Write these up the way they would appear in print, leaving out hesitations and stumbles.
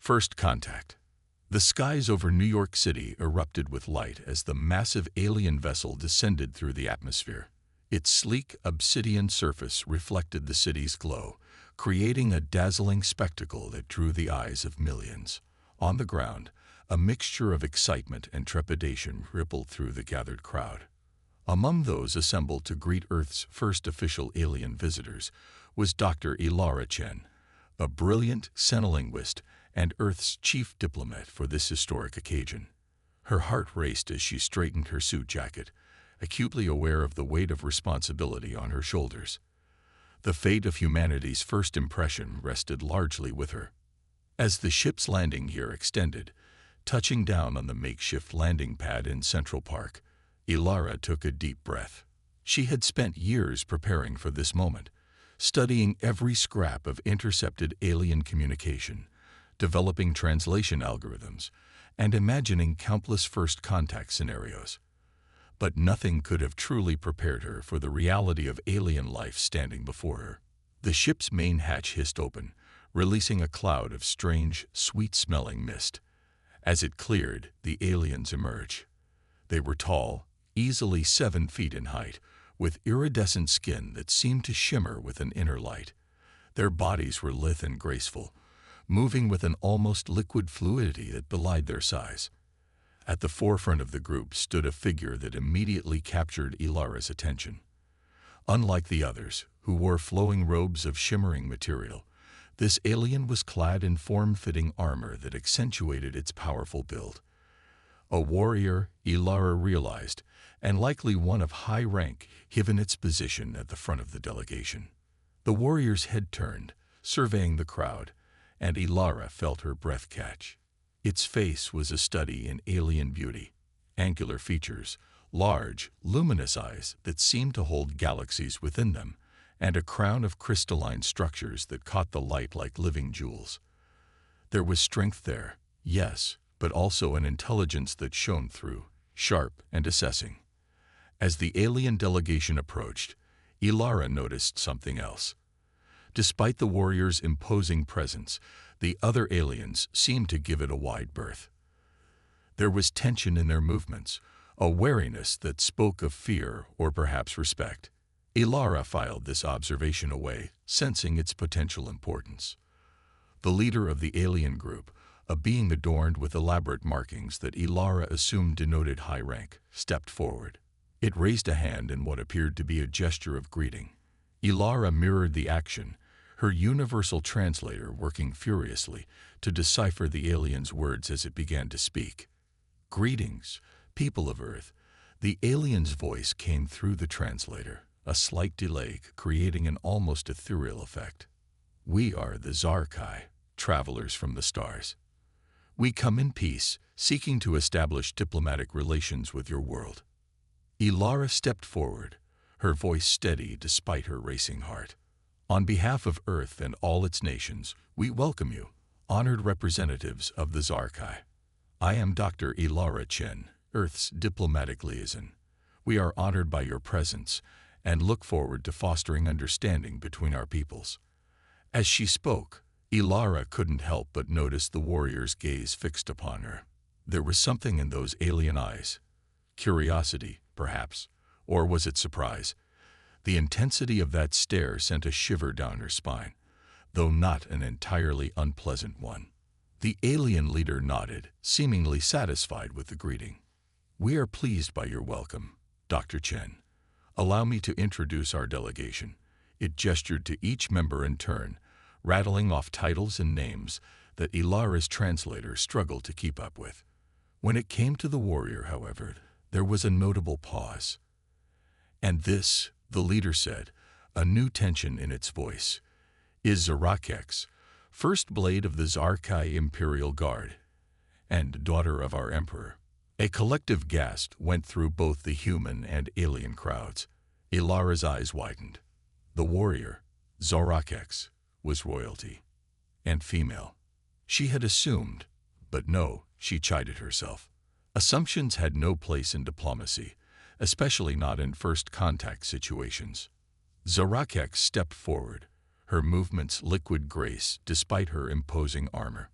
First contact. The skies over New York City erupted with light as the massive alien vessel descended through the atmosphere. Its sleek obsidian surface reflected the city's glow, creating a dazzling spectacle that drew the eyes of millions. On the ground, a mixture of excitement and trepidation rippled through the gathered crowd. Among those assembled to greet Earth's first official alien visitors was Dr. Ilara Chen, a brilliant xenolinguist and Earth's chief diplomat for this historic occasion. Her heart raced as she straightened her suit jacket, acutely aware of the weight of responsibility on her shoulders. The fate of humanity's first impression rested largely with her. As the ship's landing gear extended, touching down on the makeshift landing pad in Central Park, Ilara took a deep breath. She had spent years preparing for this moment, studying every scrap of intercepted alien communication, developing translation algorithms, and imagining countless first contact scenarios. But nothing could have truly prepared her for the reality of alien life standing before her. The ship's main hatch hissed open, releasing a cloud of strange, sweet-smelling mist. As it cleared, the aliens emerged. They were tall, easily 7 feet in height, with iridescent skin that seemed to shimmer with an inner light. Their bodies were lithe and graceful, moving with an almost liquid fluidity that belied their size. At the forefront of the group stood a figure that immediately captured Ilara's attention. Unlike the others, who wore flowing robes of shimmering material, this alien was clad in form-fitting armor that accentuated its powerful build. A warrior, Ilara realized, and likely one of high rank, given its position at the front of the delegation. The warrior's head turned, surveying the crowd, and Ilara felt her breath catch. Its face was a study in alien beauty, angular features, large, luminous eyes that seemed to hold galaxies within them, and a crown of crystalline structures that caught the light like living jewels. There was strength there, yes, but also an intelligence that shone through, sharp and assessing. As the alien delegation approached, Ilara noticed something else. Despite the warrior's imposing presence, the other aliens seemed to give it a wide berth. There was tension in their movements, a wariness that spoke of fear or perhaps respect. Ilara filed this observation away, sensing its potential importance. The leader of the alien group, a being adorned with elaborate markings that Ilara assumed denoted high rank, stepped forward. It raised a hand in what appeared to be a gesture of greeting. Ilara mirrored the action, her universal translator working furiously to decipher the alien's words as it began to speak. "Greetings, people of Earth." The alien's voice came through the translator, a slight delay creating an almost ethereal effect. "We are the Zarkai, travelers from the stars. We come in peace, seeking to establish diplomatic relations with your world." Ilara stepped forward, her voice steady despite her racing heart. "On behalf of Earth and all its nations, we welcome you, honored representatives of the Zarkai. I am Dr. Ilara Chen, Earth's diplomatic liaison. We are honored by your presence and look forward to fostering understanding between our peoples." As she spoke, Ilara couldn't help but notice the warrior's gaze fixed upon her. There was something in those alien eyes. Curiosity, perhaps, or was it surprise? The intensity of that stare sent a shiver down her spine, though not an entirely unpleasant one. The alien leader nodded, seemingly satisfied with the greeting. "We are pleased by your welcome, Dr. Chen. Allow me to introduce our delegation." It gestured to each member in turn, rattling off titles and names that Ilara's translator struggled to keep up with. When it came to the warrior, however, there was a notable pause. "And this," the leader said, a new tension in its voice, "is Zarakex, first blade of the Zarkai Imperial Guard, and daughter of our emperor." A collective gasp went through both the human and alien crowds. Ilara's eyes widened. The warrior, Zarakex, was royalty, and female. She had assumed, but no, she chided herself. Assumptions had no place in diplomacy, especially not in first contact situations. Zarakex stepped forward, her movements liquid grace despite her imposing armor.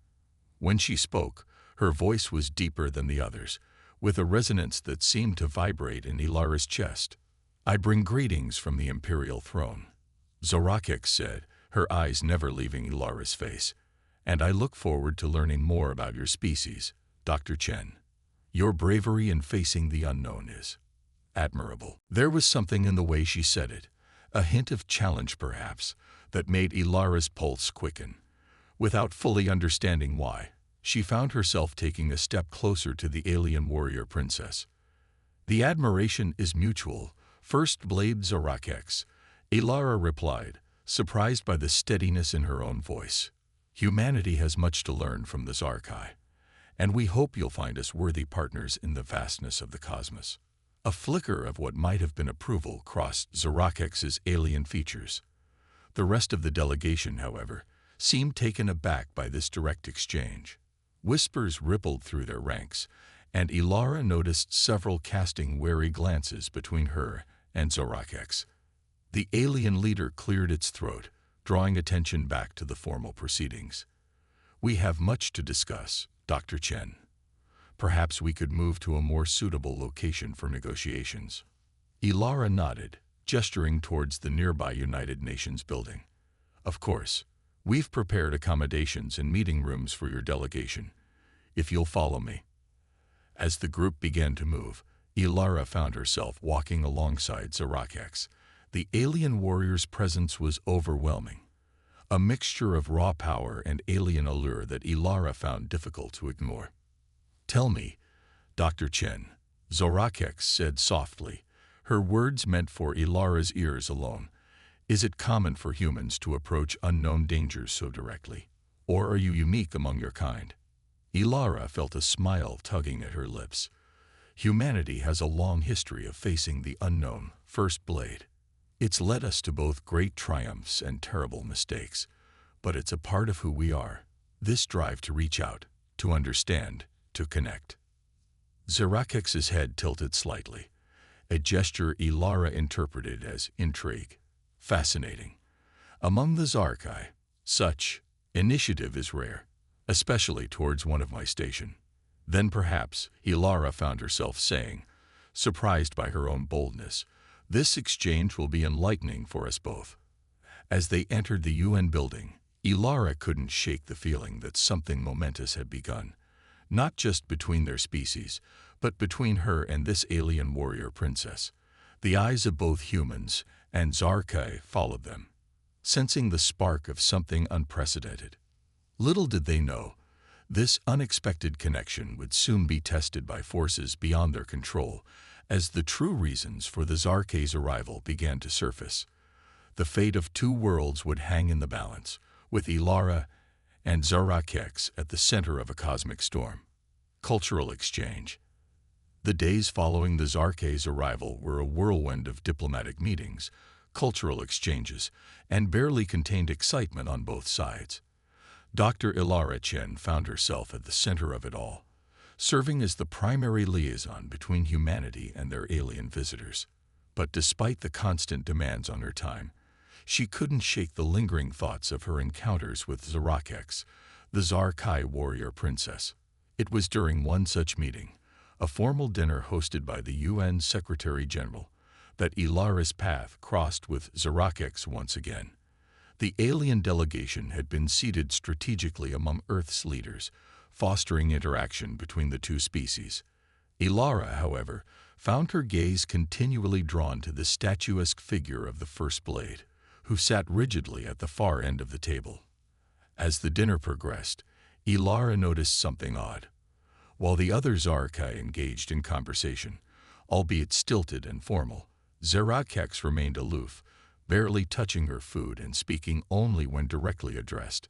When she spoke, her voice was deeper than the others, with a resonance that seemed to vibrate in Ilara's chest. "I bring greetings from the Imperial throne," Zorakex said, her eyes never leaving Ilara's face. "And I look forward to learning more about your species, Dr. Chen. Your bravery in facing the unknown is admirable." There was something in the way she said it, a hint of challenge perhaps, that made Ilara's pulse quicken. Without fully understanding why, she found herself taking a step closer to the alien warrior princess. "The admiration is mutual," first blamed Zorakex. Ilara replied, surprised by the steadiness in her own voice. "Humanity has much to learn from the Zarkai, and we hope you'll find us worthy partners in the vastness of the cosmos." A flicker of what might have been approval crossed Zorakex's alien features. The rest of the delegation, however, seemed taken aback by this direct exchange. Whispers rippled through their ranks, and Ilara noticed several casting wary glances between her and Zorakex. The alien leader cleared its throat, drawing attention back to the formal proceedings. "We have much to discuss, Dr. Chen. Perhaps we could move to a more suitable location for negotiations." Ilara nodded, gesturing towards the nearby United Nations building. "Of course, we've prepared accommodations and meeting rooms for your delegation, if you'll follow me." As the group began to move, Ilara found herself walking alongside Zorakex. The alien warrior's presence was overwhelming, a mixture of raw power and alien allure that Ilara found difficult to ignore. "Tell me, Dr. Chen," Zorakex said softly, her words meant for Ilara's ears alone, "is it common for humans to approach unknown dangers so directly? Or are you unique among your kind?" Ilara felt a smile tugging at her lips. "Humanity has a long history of facing the unknown, First Blade. It's led us to both great triumphs and terrible mistakes, but it's a part of who we are, this drive to reach out, to understand, to connect." Zorakex's head tilted slightly, a gesture Ilara interpreted as intrigue. "Fascinating. Among the Zarkai, such initiative is rare, especially towards one of my station." Then perhaps, Ilara found herself saying, surprised by her own boldness, "This exchange will be enlightening for us both." As they entered the UN building, Ilara couldn't shake the feeling that something momentous had begun, not just between their species, but between her and this alien warrior princess. The eyes of both humans and Zarkai followed them, sensing the spark of something unprecedented. Little did they know, this unexpected connection would soon be tested by forces beyond their control, as the true reasons for the Zarkai's arrival began to surface. The fate of two worlds would hang in the balance, with Ilara and Zorakex at the center of a cosmic storm. Cultural exchange. The days following the Zarkai's arrival were a whirlwind of diplomatic meetings, cultural exchanges, and barely contained excitement on both sides. Dr. Ilara Chen found herself at the center of it all, serving as the primary liaison between humanity and their alien visitors. But despite the constant demands on her time, she couldn't shake the lingering thoughts of her encounters with Zorakex, the Zarkai warrior princess. It was during one such meeting, a formal dinner hosted by the UN Secretary-General, that Ilara's path crossed with Zorakex once again. The alien delegation had been seated strategically among Earth's leaders, fostering interaction between the two species. Ilara, however, found her gaze continually drawn to the statuesque figure of the First Blade, who sat rigidly at the far end of the table. As the dinner progressed, Ilara noticed something odd. While the other Zarkai engaged in conversation, albeit stilted and formal, Zorakex remained aloof, barely touching her food and speaking only when directly addressed.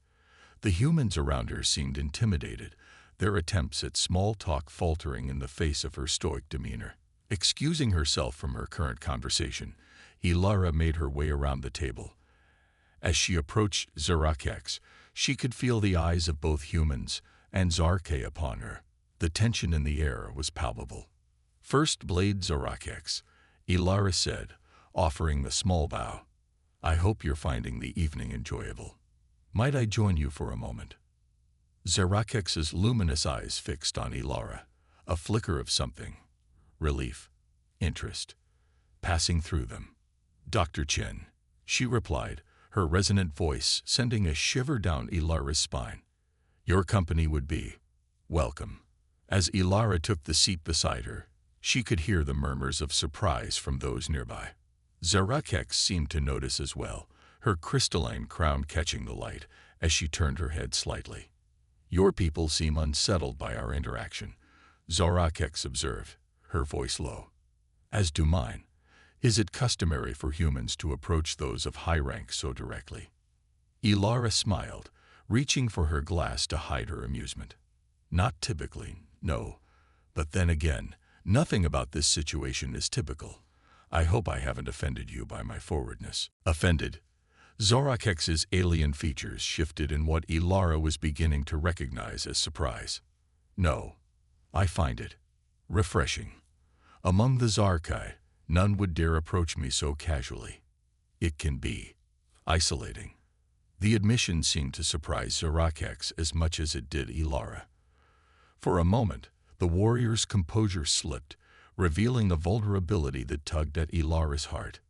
The humans around her seemed intimidated, their attempts at small talk faltering in the face of her stoic demeanor. Excusing herself from her current conversation, Ilara made her way around the table. As she approached Zorakex, she could feel the eyes of both humans and Zarkai upon her. The tension in the air was palpable. "First Blade Zorakex," Ilara said, offering the small bow. "I hope you're finding the evening enjoyable. Might I join you for a moment?" Zarakex's luminous eyes fixed on Ilara, a flicker of something, relief, interest, passing through them. "Dr. Chen," she replied, her resonant voice sending a shiver down Ilara's spine. "Your company would be welcome." As Ilara took the seat beside her, she could hear the murmurs of surprise from those nearby. Zarakex seemed to notice as well, her crystalline crown catching the light as she turned her head slightly. "Your people seem unsettled by our interaction," Zarakex observed, her voice low. "As do mine. Is it customary for humans to approach those of high rank so directly?" Ilara smiled, reaching for her glass to hide her amusement. "Not typically, no. But then again, nothing about this situation is typical. I hope I haven't offended you by my forwardness." Offended? Zorakex's alien features shifted in what Ilara was beginning to recognize as surprise. "No. I find it refreshing. Among the Zarkai, none would dare approach me so casually. It can be isolating." The admission seemed to surprise Zarakex as much as it did Ilara. For a moment, the warrior's composure slipped, revealing a vulnerability that tugged at Ilara's heart.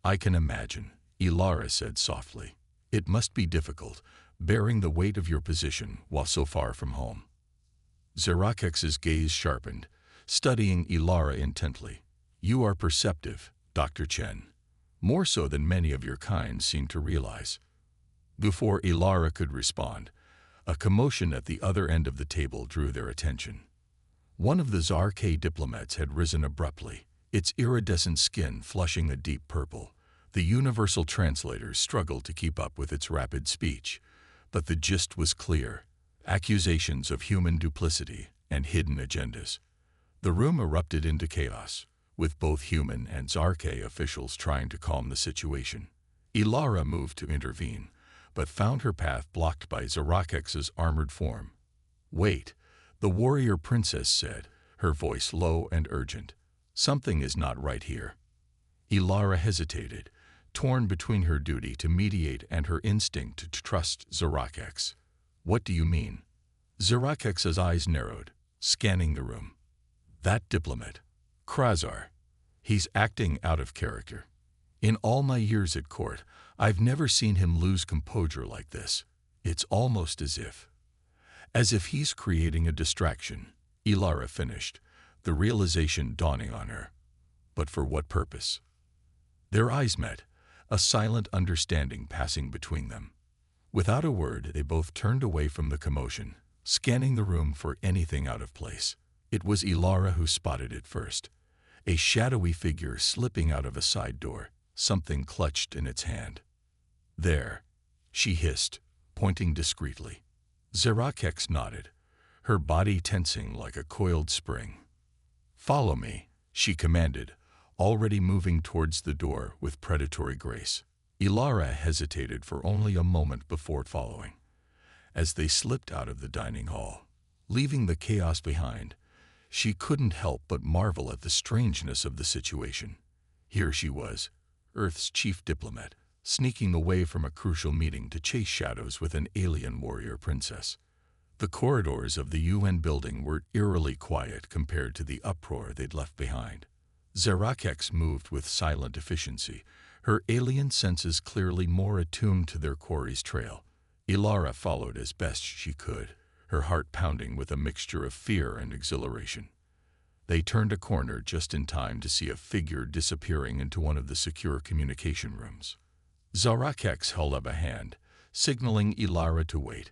"I can imagine," Ilara said softly. "It must be difficult, bearing the weight of your position while so far from home." Zarakex's gaze sharpened, studying Ilara intently. "You are perceptive, Dr. Chen. More so than many of your kind seem to realize." Before Ilara could respond, a commotion at the other end of the table drew their attention. One of the Zarkay diplomats had risen abruptly, its iridescent skin flushing a deep purple. The universal translator struggled to keep up with its rapid speech, but the gist was clear: accusations of human duplicity and hidden agendas. The room erupted into chaos, with both human and Zarkay officials trying to calm the situation. Ilara moved to intervene, but found her path blocked by Zarakex's armored form. "Wait," the warrior princess said, her voice low and urgent. "Something is not right here." Ilara hesitated, torn between her duty to mediate and her instinct to trust Zarakex. "What do you mean?" Zarakex's eyes narrowed, scanning the room. "That diplomat, Krazar. He's acting out of character. In all my years at court, I've never seen him lose composure like this. It's almost as if he's creating a distraction," Ilara finished, the realization dawning on her. But for what purpose? Their eyes met, a silent understanding passing between them. Without a word, they both turned away from the commotion, scanning the room for anything out of place. It was Ilara who spotted it first. A shadowy figure slipping out of a side door, something clutched in its hand. "There," she hissed, pointing discreetly. Zarakex nodded, her body tensing like a coiled spring. "Follow me," she commanded, already moving towards the door with predatory grace. Ilara hesitated for only a moment before following. As they slipped out of the dining hall, leaving the chaos behind, she couldn't help but marvel at the strangeness of the situation. Here she was, Earth's chief diplomat, sneaking away from a crucial meeting to chase shadows with an alien warrior princess. The corridors of the UN building were eerily quiet compared to the uproar they'd left behind. Zarakex moved with silent efficiency, her alien senses clearly more attuned to their quarry's trail. Ilara followed as best she could, her heart pounding with a mixture of fear and exhilaration. They turned a corner just in time to see a figure disappearing into one of the secure communication rooms. Zarakex held up a hand, signaling Ilara to wait,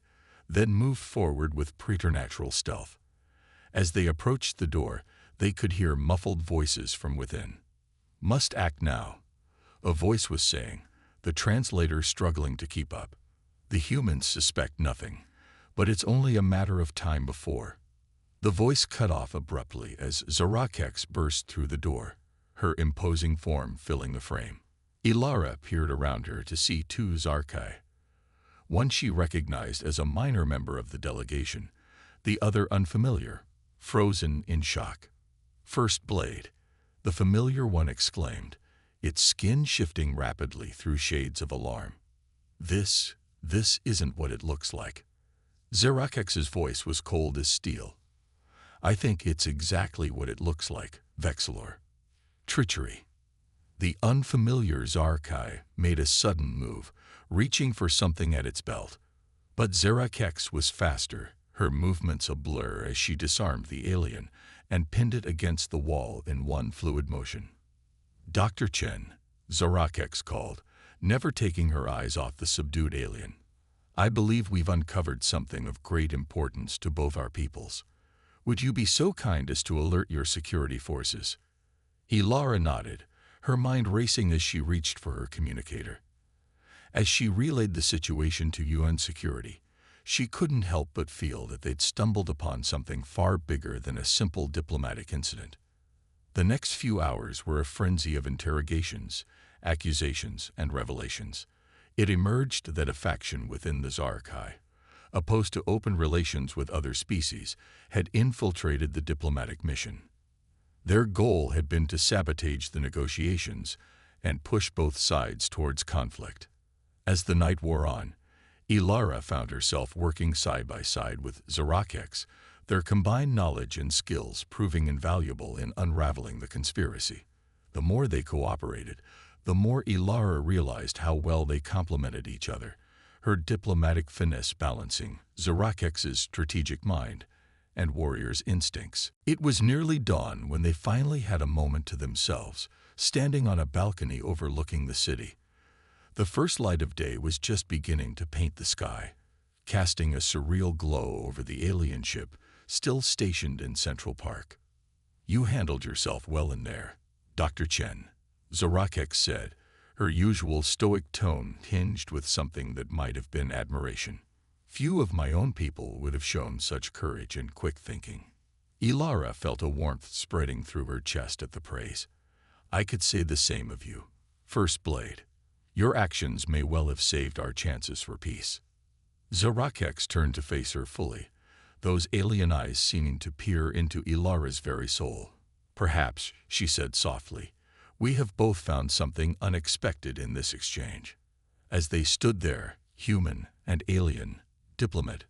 then moved forward with preternatural stealth. As they approached the door, they could hear muffled voices from within. "Must act now," a voice was saying, the translator struggling to keep up. "The humans suspect nothing, but it's only a matter of time before." The voice cut off abruptly as Zarakex burst through the door, her imposing form filling the frame. Ilara peered around her to see two Zarkai. One she recognized as a minor member of the delegation, the other unfamiliar, frozen in shock. "First blade," the familiar one exclaimed, its skin shifting rapidly through shades of alarm. This isn't what it looks like." Zerakex's voice was cold as steel. I think it's exactly what it looks like, Vexilor. Treachery. The unfamiliar Zarkai made a sudden move, reaching for something at its belt. But Zerakex was faster, her movements a blur as she disarmed the alien and pinned it against the wall in one fluid motion. Dr. Chen, Zerakex called, never taking her eyes off the subdued alien. I believe we've uncovered something of great importance to both our peoples. Would you be so kind as to alert your security forces? Ilara nodded, her mind racing as she reached for her communicator. As she relayed the situation to UN security, she couldn't help but feel that they'd stumbled upon something far bigger than a simple diplomatic incident. The next few hours were a frenzy of interrogations, accusations, and revelations. It emerged that a faction within the Zarkai, opposed to open relations with other species, had infiltrated the diplomatic mission. Their goal had been to sabotage the negotiations and push both sides towards conflict. As the night wore on, Ilara found herself working side by side with Zerakex, their combined knowledge and skills proving invaluable in unraveling the conspiracy. The more they cooperated, the more Ilara realized how well they complemented each other, her diplomatic finesse balancing Zerakex's strategic mind and warrior's instincts. It was nearly dawn when they finally had a moment to themselves, standing on a balcony overlooking the city. The first light of day was just beginning to paint the sky, casting a surreal glow over the alien ship still stationed in Central Park. You handled yourself well in there, Dr. Chen, Zerakex said, her usual stoic tone tinged with something that might have been admiration. Few of my own people would have shown such courage and quick thinking. Ilara felt a warmth spreading through her chest at the praise. I could say the same of you, First Blade. Your actions may well have saved our chances for peace. Zerakex turned to face her fully, those alien eyes seeming to peer into Ilara's very soul. Perhaps, she said softly, we have both found something unexpected in this exchange. As they stood there, human and alien, diplomat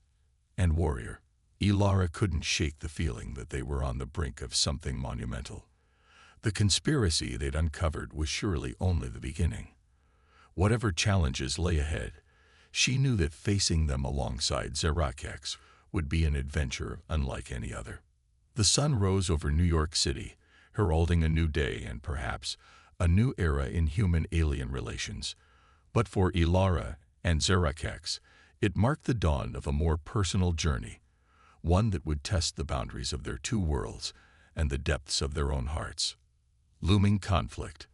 and warrior, Ilara couldn't shake the feeling that they were on the brink of something monumental. The conspiracy they'd uncovered was surely only the beginning. Whatever challenges lay ahead, she knew that facing them alongside Zerakex would be an adventure unlike any other. The sun rose over New York City, heralding a new day and perhaps a new era in human-alien relations. But for Ilara and Zerakex, it marked the dawn of a more personal journey, one that would test the boundaries of their two worlds and the depths of their own hearts. Looming conflict.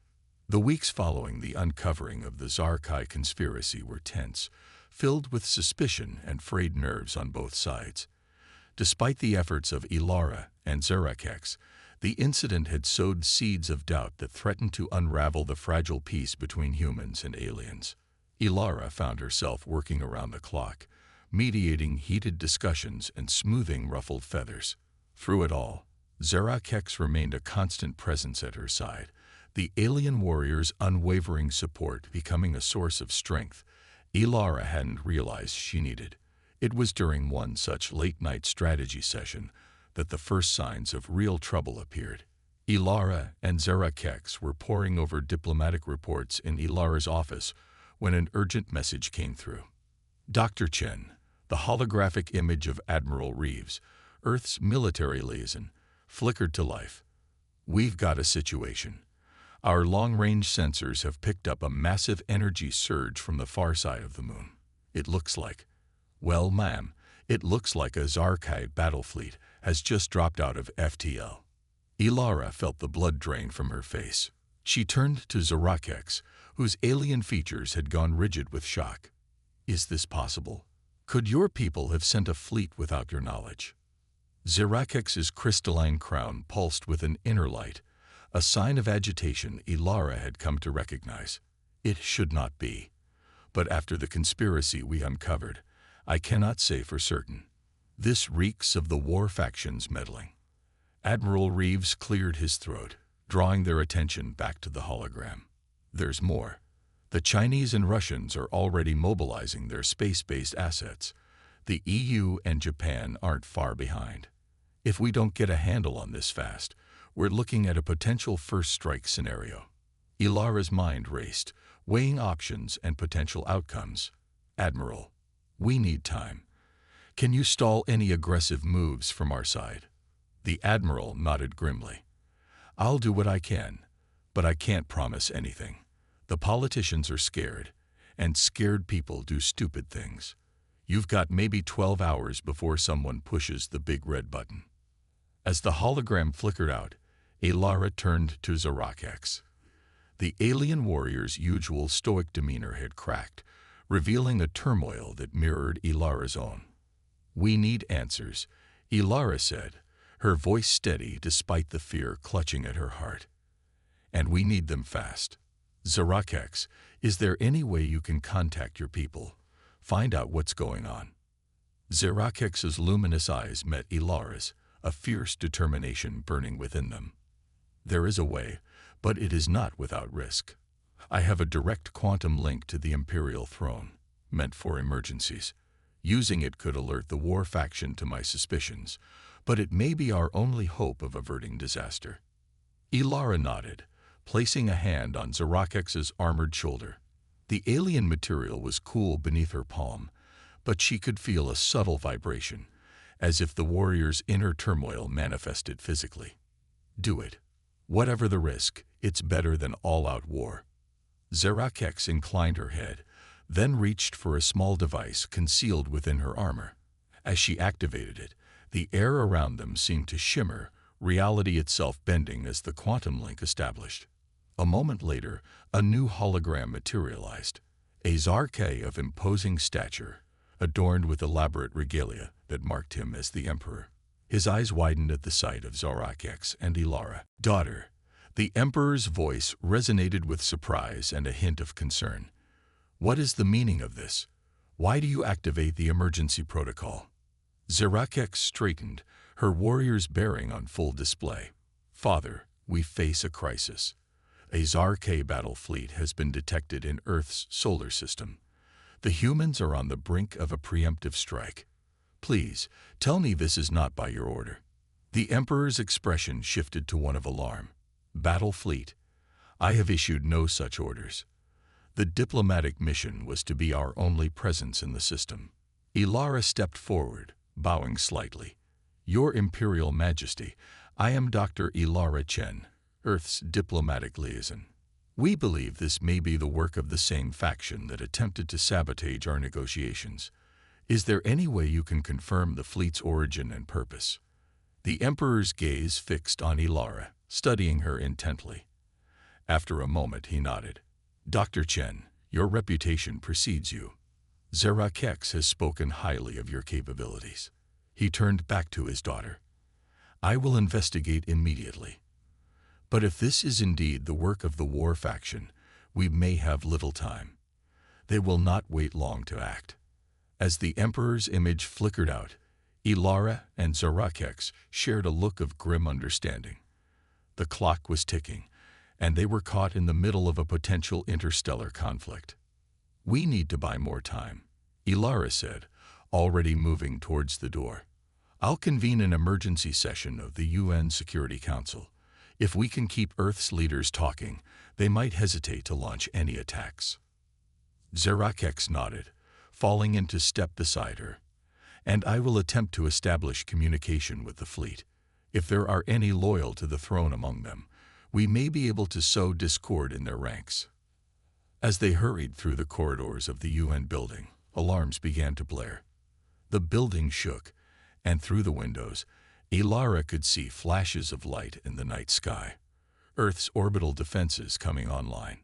The weeks following the uncovering of the Zarkai conspiracy were tense, filled with suspicion and frayed nerves on both sides. Despite the efforts of Ilara and Zerakex, the incident had sowed seeds of doubt that threatened to unravel the fragile peace between humans and aliens. Ilara found herself working around the clock, mediating heated discussions and smoothing ruffled feathers. Through it all, Zerakex remained a constant presence at her side, the alien warrior's unwavering support becoming a source of strength Ilara hadn't realized she needed. It was during one such late-night strategy session that the first signs of real trouble appeared. Ilara and Zerakex were poring over diplomatic reports in Ilara's office when an urgent message came through. Dr. Chen, the holographic image of Admiral Reeves, Earth's military liaison, flickered to life. We've got a situation. Our long-range sensors have picked up a massive energy surge from the far side of the moon. It looks like, well, ma'am, it looks like a Zarkai battle fleet has just dropped out of FTL. Ilara felt the blood drain from her face. She turned to Zerakex, whose alien features had gone rigid with shock. Is this possible? Could your people have sent a fleet without your knowledge? Zerakex's crystalline crown pulsed with an inner light, a sign of agitation Ilara had come to recognize. It should not be. But after the conspiracy we uncovered, I cannot say for certain. This reeks of the war factions meddling. Admiral Reeves cleared his throat, drawing their attention back to the hologram. There's more. The Chinese and Russians are already mobilizing their space-based assets. The EU and Japan aren't far behind. If we don't get a handle on this fast, we're looking at a potential first strike scenario. Ilara's mind raced, weighing options and potential outcomes. Admiral, we need time. Can you stall any aggressive moves from our side? The Admiral nodded grimly. I'll do what I can, but I can't promise anything. The politicians are scared, and scared people do stupid things. You've got maybe 12 hours before someone pushes the big red button. As the hologram flickered out, Ilara turned to Zarakex. The alien warrior's usual stoic demeanor had cracked, revealing a turmoil that mirrored Ilara's own. We need answers, Ilara said, her voice steady despite the fear clutching at her heart. And we need them fast. Zarakex, is there any way you can contact your people? Find out what's going on. Zarakex's luminous eyes met Ilara's, a fierce determination burning within them. There is a way, but it is not without risk. I have a direct quantum link to the Imperial throne, meant for emergencies. Using it could alert the war faction to my suspicions, but it may be our only hope of averting disaster. Ilara nodded, placing a hand on Zarakex's armored shoulder. The alien material was cool beneath her palm, but she could feel a subtle vibration, as if the warrior's inner turmoil manifested physically. Do it. Whatever the risk, it's better than all-out war. Zarakex inclined her head, then reached for a small device concealed within her armor. As she activated it, the air around them seemed to shimmer, reality itself bending as the quantum link established. A moment later, a new hologram materialized, a Zarke of imposing stature, adorned with elaborate regalia that marked him as the Emperor. His eyes widened at the sight of Zarakex and Ilara. Daughter, the Emperor's voice resonated with surprise and a hint of concern. What is the meaning of this? Why do you activate the emergency protocol? Zarakex straightened, her warrior's bearing on full display. Father, we face a crisis. A Zarke battle fleet has been detected in Earth's solar system. The humans are on the brink of a preemptive strike. Please, tell me this is not by your order. The Emperor's expression shifted to one of alarm. Battle fleet. I have issued no such orders. The diplomatic mission was to be our only presence in the system. Ilara stepped forward, bowing slightly. Your Imperial Majesty, I am Dr. Ilara Chen, Earth's diplomatic liaison. We believe this may be the work of the same faction that attempted to sabotage our negotiations. Is there any way you can confirm the fleet's origin and purpose? The Emperor's gaze fixed on Ilara, studying her intently. After a moment, he nodded. Dr. Chen, your reputation precedes you. Zarakex has spoken highly of your capabilities. He turned back to his daughter. I will investigate immediately. But if this is indeed the work of the war faction, we may have little time. They will not wait long to act. As the Emperor's image flickered out, Ilara and Zarakex shared a look of grim understanding. The clock was ticking, and they were caught in the middle of a potential interstellar conflict. We need to buy more time, Ilara said, already moving towards the door. I'll convene an emergency session of the UN Security Council. If we can keep Earth's leaders talking, they might hesitate to launch any attacks. Zarakex nodded, falling into step beside her. And I will attempt to establish communication with the fleet. If there are any loyal to the throne among them, we may be able to sow discord in their ranks. As they hurried through the corridors of the UN building, alarms began to blare. The building shook, and through the windows, Ilara could see flashes of light in the night sky, Earth's orbital defenses coming online.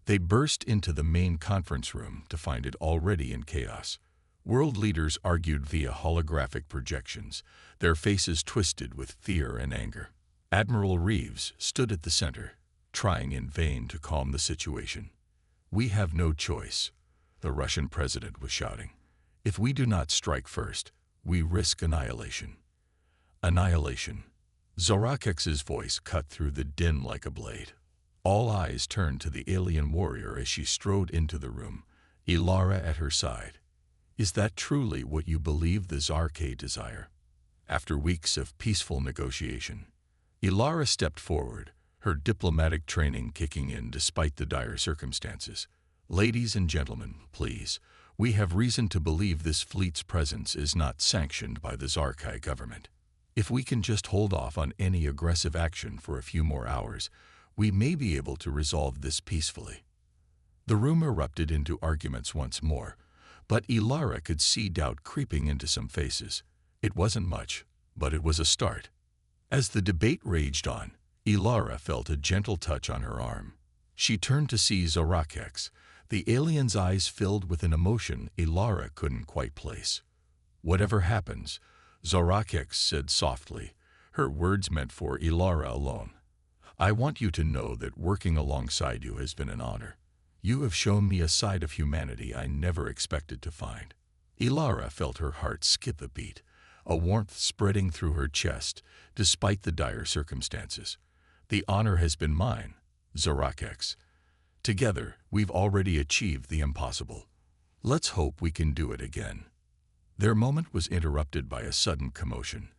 They burst into the main conference room to find it already in chaos. World leaders argued via holographic projections, their faces twisted with fear and anger. Admiral Reeves stood at the center, trying in vain to calm the situation. We have no choice, the Russian president was shouting. If we do not strike first, we risk annihilation. Annihilation. Zarakex's voice cut through the din like a blade. All eyes turned to the alien warrior as she strode into the room, Ilara at her side. Is that truly what you believe the Zarkay desire? After weeks of peaceful negotiation, Ilara stepped forward, her diplomatic training kicking in despite the dire circumstances. Ladies and gentlemen, please, we have reason to believe this fleet's presence is not sanctioned by the Zarkay government. If we can just hold off on any aggressive action for a few more hours, we may be able to resolve this peacefully. The room erupted into arguments once more, but Ilara could see doubt creeping into some faces. It wasn't much, but it was a start. As the debate raged on, Ilara felt a gentle touch on her arm. She turned to see Zarakex, the alien's eyes filled with an emotion Ilara couldn't quite place. "Whatever happens," Zarakex said softly, her words meant for Ilara alone, "I want you to know that working alongside you has been an honor. You have shown me a side of humanity I never expected to find." Ilara felt her heart skip a beat, a warmth spreading through her chest, despite the dire circumstances. "The honor has been mine, Zarakex. Together, we've already achieved the impossible. Let's hope we can do it again." Their moment was interrupted by a sudden commotion.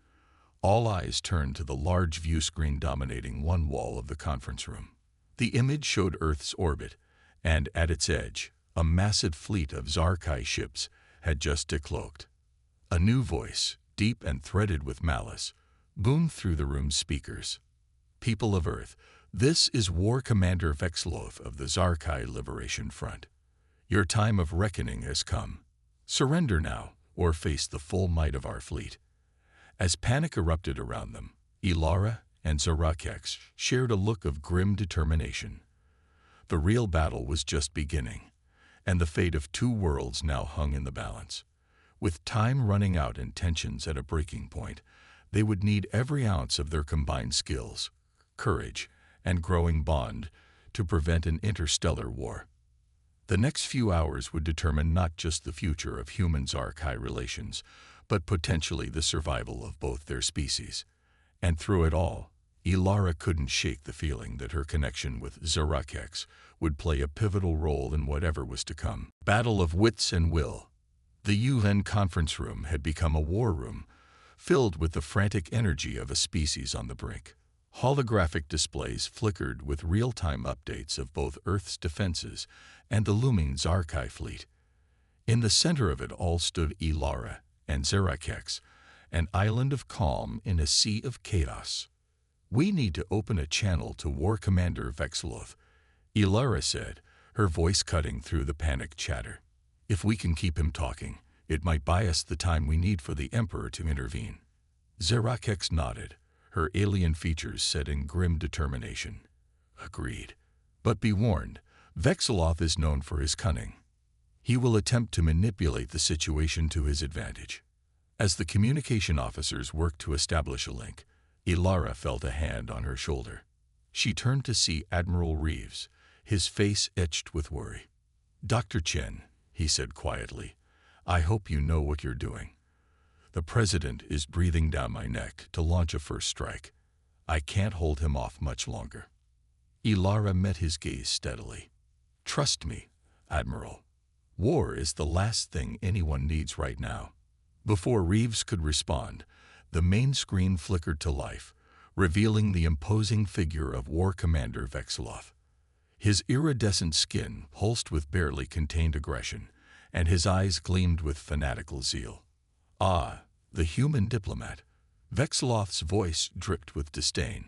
All eyes turned to the large view screen dominating one wall of the conference room. The image showed Earth's orbit, and at its edge, a massive fleet of Zarkay ships had just decloaked. A new voice, deep and threaded with malice, boomed through the room's speakers. "People of Earth, this is War Commander Vexloth of the Zarkay Liberation Front. Your time of reckoning has come. Surrender now, or face the full might of our fleet." As panic erupted around them, Ilara and Zarakex shared a look of grim determination. The real battle was just beginning, and the fate of two worlds now hung in the balance. With time running out and tensions at a breaking point, they would need every ounce of their combined skills, courage, and growing bond to prevent an interstellar war. The next few hours would determine not just the future of human-Zarkay relations, but potentially the survival of both their species. And through it all, Ilara couldn't shake the feeling that her connection with Zarakex would play a pivotal role in whatever was to come. Battle of wits and will. The UN conference room had become a war room, filled with the frantic energy of a species on the brink. Holographic displays flickered with real-time updates of both Earth's defenses and the looming Zarkay fleet. In the center of it all stood Ilara and Zarakex, an island of calm in a sea of chaos. "We need to open a channel to War Commander Vexloth," Ilara said, her voice cutting through the panicked chatter. "If we can keep him talking, it might buy us the time we need for the Emperor to intervene." Zarakex nodded, her alien features set in grim determination. "Agreed. But be warned, Vexloth is known for his cunning. He will attempt to manipulate the situation to his advantage." As the communication officers worked to establish a link, Ilara felt a hand on her shoulder. She turned to see Admiral Reeves, his face etched with worry. "Dr. Chen," he said quietly, "I hope you know what you're doing. The President is breathing down my neck to launch a first strike. I can't hold him off much longer." Ilara met his gaze steadily. "Trust me, Admiral. War is the last thing anyone needs right now." Before Reeves could respond, the main screen flickered to life, revealing the imposing figure of War Commander Vexloth. His iridescent skin pulsed with barely contained aggression, and his eyes gleamed with fanatical zeal. "Ah, the human diplomat." Vexloth's voice dripped with disdain.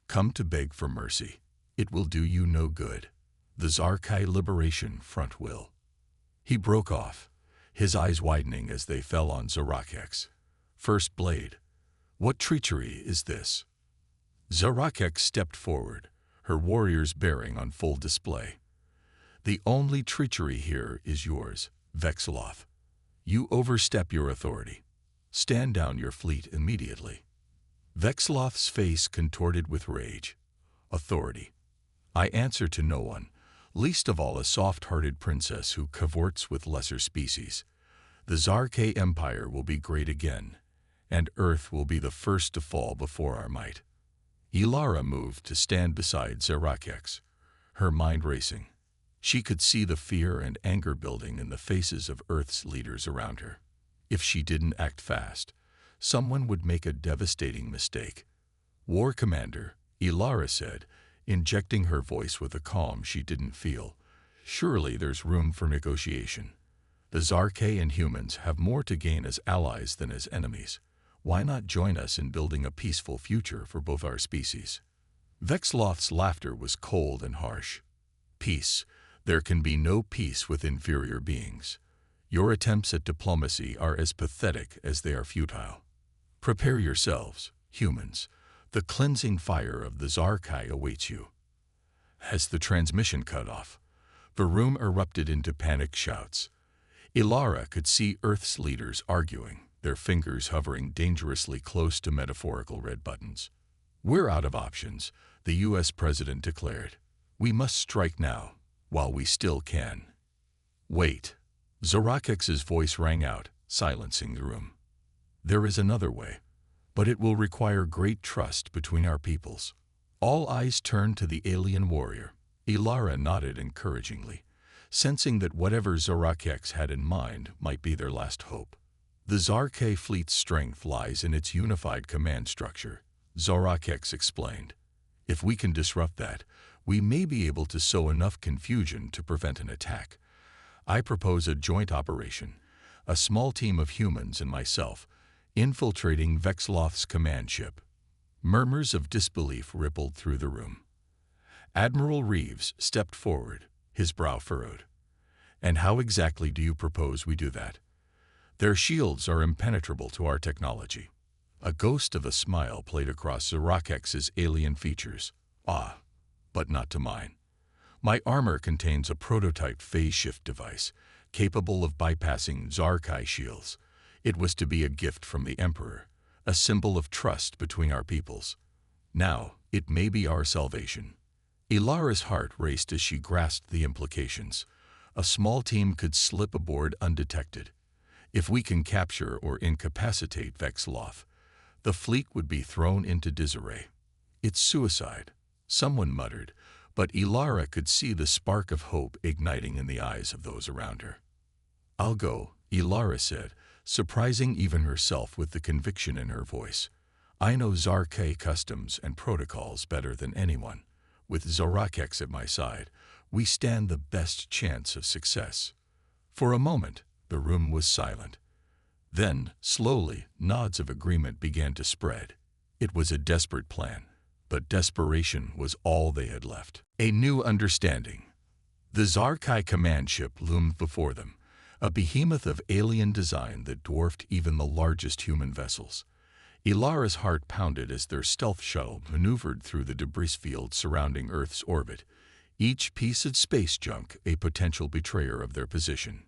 "Come to beg for mercy. It will do you no good. The Zarkay Liberation Front will." He broke off, his eyes widening as they fell on Zarakex. "First Blade, what treachery is this?" Zarakex stepped forward, her warriors bearing on full display. "The only treachery here is yours, Vexloth. You overstep your authority. Stand down your fleet immediately." Vexloth's face contorted with rage. "Authority. I answer to no one, least of all a soft-hearted princess who cavorts with lesser species. The Zarkay Empire will be great again, and Earth will be the first to fall before our might." Ilara moved to stand beside Zarakex, her mind racing. She could see the fear and anger building in the faces of Earth's leaders around her. If she didn't act fast, someone would make a devastating mistake. War Commander, Ilara said, injecting her voice with a calm she didn't feel. Surely there's room for negotiation. The Zarkay and humans have more to gain as allies than as enemies. Why not join us in building a peaceful future for both our species? Vexloth's laughter was cold and harsh. Peace. There can be no peace with inferior beings. Your attempts at diplomacy are as pathetic as they are futile. Prepare yourselves, humans. The cleansing fire of the Zarkay awaits you. As the transmission cut off, the room erupted into panicked shouts. Ilara could see Earth's leaders arguing, their fingers hovering dangerously close to metaphorical red buttons. "We're out of options," the U.S. president declared. "We must strike now, while we still can." "Wait." Zorakex's voice rang out, silencing the room. "There is another way, but it will require great trust between our peoples." All eyes turned to the alien warrior. Ilara nodded encouragingly, sensing that whatever Zorakex had in mind might be their last hope. "The Zarkay fleet's strength lies in its unified command structure," Zorakex explained. "If we can disrupt that, we may be able to sow enough confusion to prevent an attack. I propose a joint operation, a small team of humans and myself, infiltrating Vexloth's command ship." Murmurs of disbelief rippled through the room. Admiral Reeves stepped forward, his brow furrowed. "And how exactly do you propose we do that? Their shields are impenetrable to our technology." A ghost of a smile played across Zorakex's alien features. "Ah, but not to mine. My armor contains a prototype phase shift device, capable of bypassing Zarkay shields. It was to be a gift from the Emperor, a symbol of trust between our peoples. Now, it may be our salvation." Ilara's heart raced as she grasped the implications. A small team could slip aboard undetected. If we can capture or incapacitate Vexloth, the fleet would be thrown into disarray. "It's suicide," someone muttered, but Ilara could see the spark of hope igniting in the eyes of those around her. "I'll go," Ilara said, surprising even herself with the conviction in her voice. "I know Zarkay customs and protocols better than anyone. With Zorakex at my side, we stand the best chance of success." For a moment, the room was silent. Then, slowly, nods of agreement began to spread. It was a desperate plan, but desperation was all they had left. A new understanding. The Zarkay command ship loomed before them, a behemoth of alien design that dwarfed even the largest human vessels. Ilara's heart pounded as their stealth shuttle maneuvered through the debris field surrounding Earth's orbit, each piece of space junk a potential betrayer of their position.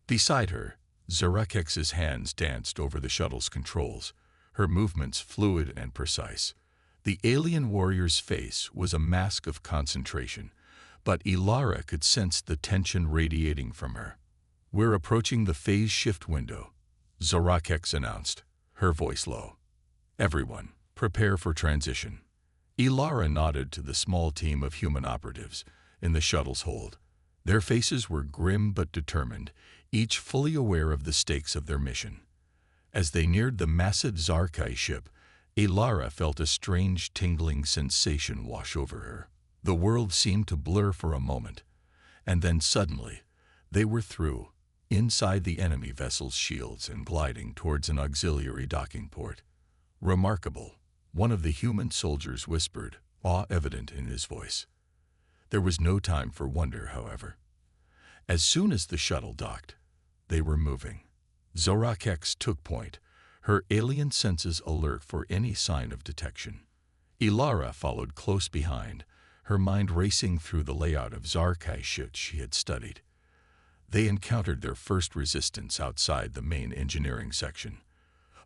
Beside her, Zorakex's hands danced over the shuttle's controls, her movements fluid and precise. The alien warrior's face was a mask of concentration, but Ilara could sense the tension radiating from her. "We're approaching the phase shift window," Zorakex announced, her voice low. "Everyone, prepare for transition." Ilara nodded to the small team of human operatives in the shuttle's hold. Their faces were grim but determined, each fully aware of the stakes of their mission. As they neared the massive Zarkay ship, Ilara felt a strange tingling sensation wash over her. The world seemed to blur for a moment, and then suddenly, they were through, inside the enemy vessel's shields and gliding towards an auxiliary docking port. "Remarkable," one of the human soldiers whispered, awe evident in his voice. There was no time for wonder, however. As soon as the shuttle docked, they were moving. Zorakex took point, her alien senses alert for any sign of detection. Ilara followed close behind, her mind racing through the layout of Zarkay ships she had studied. They encountered their first resistance outside the main engineering section.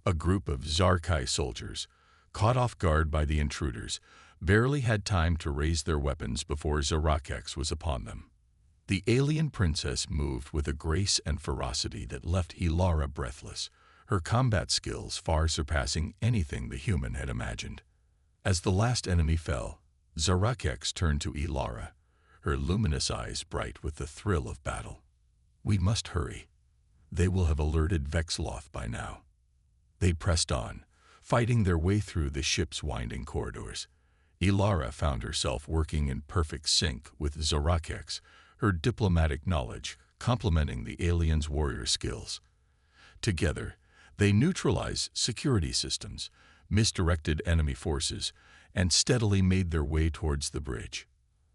A group of Zarkay soldiers, caught off guard by the intruders, barely had time to raise their weapons before Zorakex was upon them. The alien princess moved with a grace and ferocity that left Ilara breathless, her combat skills far surpassing anything the human had imagined. As the last enemy fell, Zorakex turned to Ilara, her luminous eyes bright with the thrill of battle. "We must hurry. They will have alerted Vexloth by now." They pressed on, fighting their way through the ship's winding corridors. Ilara found herself working in perfect sync with Zorakex, her diplomatic knowledge complementing the aliens' warrior skills. Together, they neutralized security systems, misdirected enemy forces, and steadily made their way towards the bridge.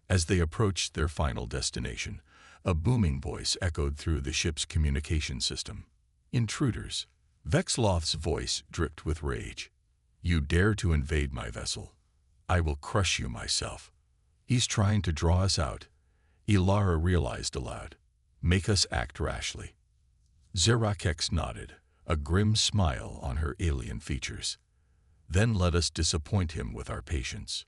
As they approached their final destination, a booming voice echoed through the ship's communication system. "Intruders." Vexloth's voice dripped with rage. "You dare to invade my vessel? I will crush you myself." "He's trying to draw us out," Ilara realized aloud. "Make us act rashly." Zorakex nodded, a grim smile on her alien features. "Then let us disappoint him with our patience."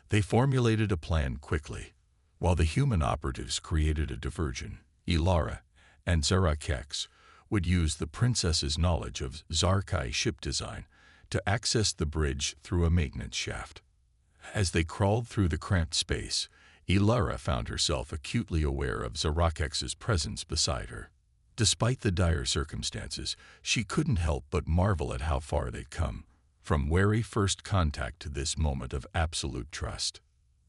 They formulated a plan quickly. While the human operatives created a diversion, Ilara and Zorakex would use the princess's knowledge of Zarkai ship design to access the bridge through a maintenance shaft. As they crawled through the cramped space, Ilara found herself acutely aware of Zorakex's presence beside her. Despite the dire circumstances, she couldn't help but marvel at how far they'd come, from wary first contact to this moment of absolute trust.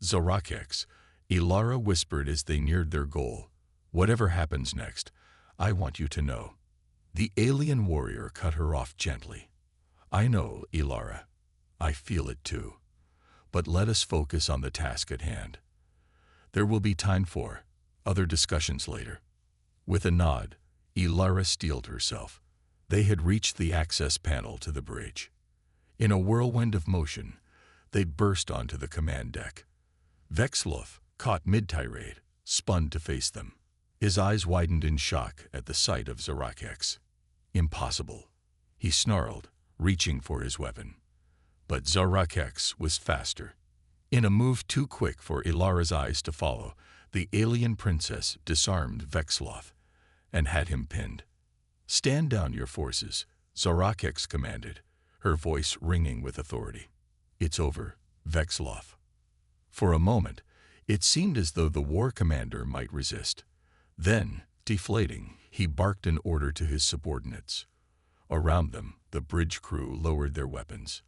"Zorakex," Ilara whispered as they neared their goal, "whatever happens next, I want you to know." The alien warrior cut her off gently. "I know, Ilara. I feel it too. But let us focus on the task at hand. There will be time for other discussions later." With a nod, Ilara steeled herself. They had reached the access panel to the bridge. In a whirlwind of motion, they burst onto the command deck. Vexloth, caught mid-tirade, spun to face them. His eyes widened in shock at the sight of Zorakex. "Impossible," he snarled, reaching for his weapon. But Zorakex was faster. In a move too quick for Ilara's eyes to follow, the alien princess disarmed Vexloth and had him pinned. "Stand down your forces," Zorakex commanded, her voice ringing with authority. "It's over, Vexloth." For a moment, it seemed as though the war commander might resist. Then, deflating, he barked an order to his subordinates. Around them, the bridge crew lowered their weapons.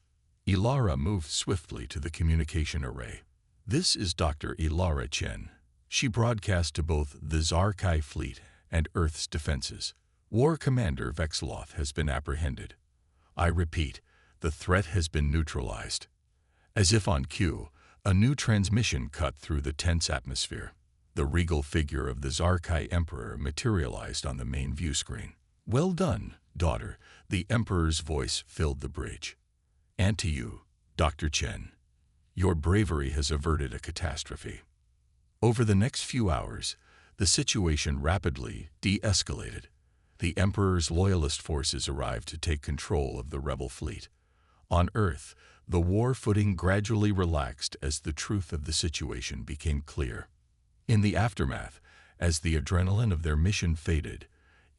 Ilara moved swiftly to the communication array. "This is Dr. Ilara Chen." She broadcast to both the Zarkai fleet and Earth's defenses. "War Commander Vexloth has been apprehended. I repeat, the threat has been neutralized." As if on cue, a new transmission cut through the tense atmosphere. The regal figure of the Zarkai Emperor materialized on the main view screen. "Well done, daughter," the Emperor's voice filled the bridge. "And to you, Dr. Chen. Your bravery has averted a catastrophe." Over the next few hours, the situation rapidly de-escalated. The Emperor's loyalist forces arrived to take control of the rebel fleet. On Earth, the war footing gradually relaxed as the truth of the situation became clear. In the aftermath, as the adrenaline of their mission faded,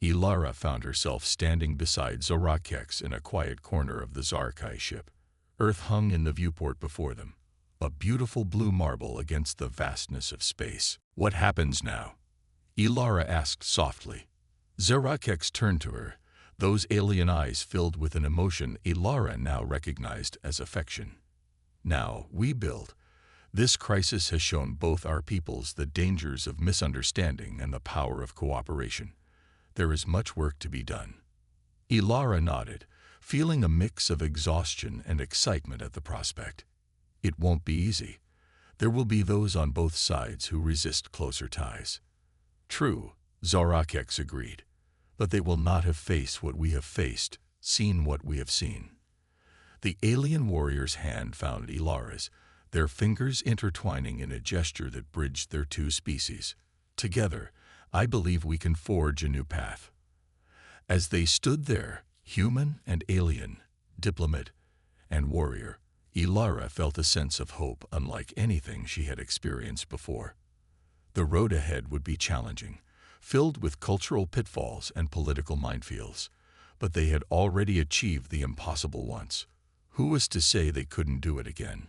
Ilara found herself standing beside Zorakex in a quiet corner of the Zarkai ship. Earth hung in the viewport before them, a beautiful blue marble against the vastness of space. "What happens now?" Ilara asked softly. Zorakex turned to her, those alien eyes filled with an emotion Ilara now recognized as affection. "Now, we build. This crisis has shown both our peoples the dangers of misunderstanding and the power of cooperation. There is much work to be done." Ilara nodded, feeling a mix of exhaustion and excitement at the prospect. "It won't be easy. There will be those on both sides who resist closer ties." "True," Zorakex agreed, "but they will not have faced what we have faced, seen what we have seen." The alien warrior's hand found Ilara's, their fingers intertwining in a gesture that bridged their two species. "Together, I believe we can forge a new path." As they stood there, human and alien, diplomat and warrior, Ilara felt a sense of hope unlike anything she had experienced before. The road ahead would be challenging, filled with cultural pitfalls and political minefields, but they had already achieved the impossible once. Who was to say they couldn't do it again?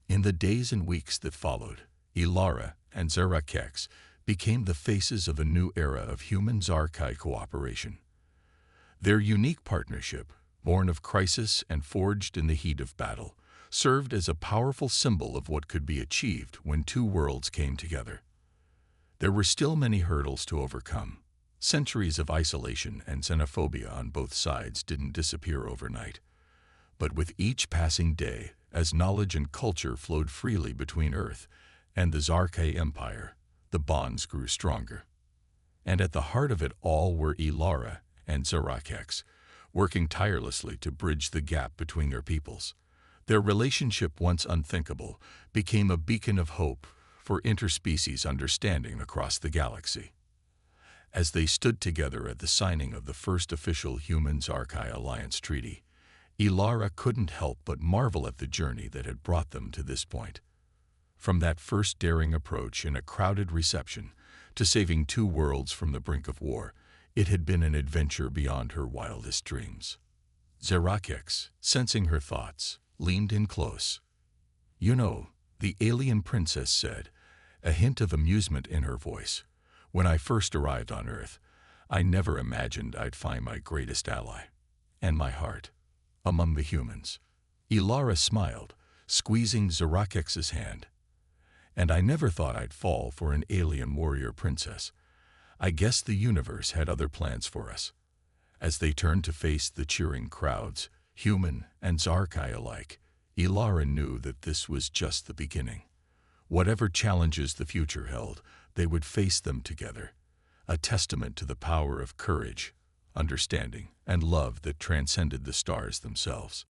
In the days and weeks that followed, Ilara and Zarakex became the faces of a new era of human-Zarkai cooperation. Their unique partnership, born of crisis and forged in the heat of battle, served as a powerful symbol of what could be achieved when two worlds came together. There were still many hurdles to overcome. Centuries of isolation and xenophobia on both sides didn't disappear overnight. But with each passing day, as knowledge and culture flowed freely between Earth and the Zarkai Empire, the bonds grew stronger. And at the heart of it all were Ilara and Zarakex, working tirelessly to bridge the gap between their peoples. Their relationship, once unthinkable, became a beacon of hope for interspecies understanding across the galaxy. As they stood together at the signing of the first official Human-Zarkai Alliance Treaty, Ilara couldn't help but marvel at the journey that had brought them to this point. From that first daring approach in a crowded reception to saving two worlds from the brink of war, it had been an adventure beyond her wildest dreams. Zarakex, sensing her thoughts, leaned in close. "You know," the alien princess said, a hint of amusement in her voice, "when I first arrived on Earth, I never imagined I'd find my greatest ally, and my heart, among the humans." Ilara smiled, squeezing Zarakex's hand. "And I never thought I'd fall for an alien warrior princess. I guess the universe had other plans for us." As they turned to face the cheering crowds, human and Zarkai alike, Ilara knew that this was just the beginning. Whatever challenges the future held, they would face them together, a testament to the power of courage, understanding, and love that transcended the stars themselves.